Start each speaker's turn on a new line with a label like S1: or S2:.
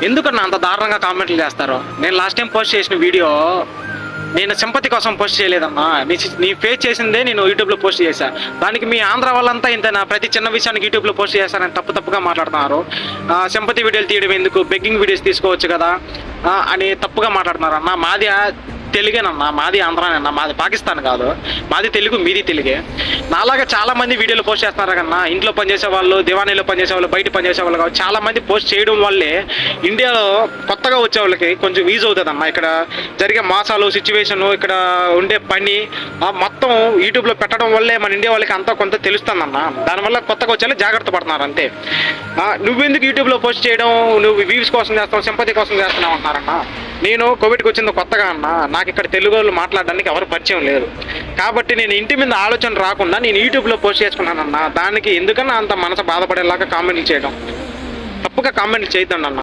S1: ఎందుకన్నా అంత దారుణంగా కామెంట్లు చేస్తారు? నేను లాస్ట్ టైం పోస్ట్ చేసిన వీడియో నేను సింపతి కోసం పోస్ట్ చేయలేదమ్మా. నీ ఫేస్ చేసిందే నేను యూట్యూబ్లో పోస్ట్ చేశా. దానికి మీ ఆంధ్ర వాళ్ళంతా ఇంతేనా? ప్రతి చిన్న విషయానికి యూట్యూబ్లో పోస్ట్ చేస్తారని తప్పుగా మాట్లాడుతున్నారు. సింపతి వీడియోలు తీయడం ఎందుకు, బెగ్గింగ్ వీడియోస్ తీసుకోవచ్చు కదా అని తప్పుగా మాట్లాడుతున్నారు అన్న. మాది తెలుగేనన్నా, మాది ఆంధ్రానన్నా, మాది పాకిస్తాన్ కాదు. మాది తెలుగు, మీది తెలుగే. నాలాగా చాలా మంది వీడియోలు పోస్ట్ చేస్తున్నారు కన్నా. ఇంట్లో పనిచేసే వాళ్ళు, దివాణీలో పనిచేసే వాళ్ళు, బయట పనిచేసే వాళ్ళు కాదు, చాలా మంది పోస్ట్ చేయడం వల్లే ఇండియాలో కొత్తగా వచ్చే వాళ్ళకి కొంచెం ఈజీ అవుతుంది అన్న. ఇక్కడ జరిగే మోసాలు, సిచ్యువేషన్, ఇక్కడ ఉండే పని మొత్తం యూట్యూబ్లో పెట్టడం వల్లే మన ఇండియా వాళ్ళకి అంతా కొంత తెలుస్తుందన్న. దానివల్ల కొత్తగా వచ్చే జాగ్రత్త పడుతున్నారు అంతే. నువ్వెందుకు యూట్యూబ్లో పోస్ట్ చేయడం, నువ్వు వ్యూస్ కోసం చేస్తావు, సింపతి కోసం చేస్తున్నావు అంటున్నారన్న. నేను కోవిడ్కి వచ్చింది కొత్తగా అన్న. నాకు ఇక్కడ తెలుగు వాళ్ళు మాట్లాడడానికి ఎవరు పరిచయం లేదు. కాబట్టి నేను ఇంటి మీద ఆలోచన రాకుండా నేను యూట్యూబ్లో పోస్ట్ చేసుకున్నానన్న. దానికి ఎందుకన్నా అంత మనసు బాధపడేలాగా కామెంట్లు చేయడం, తప్పుగా కామెంట్లు చేయొద్దండి అన్న.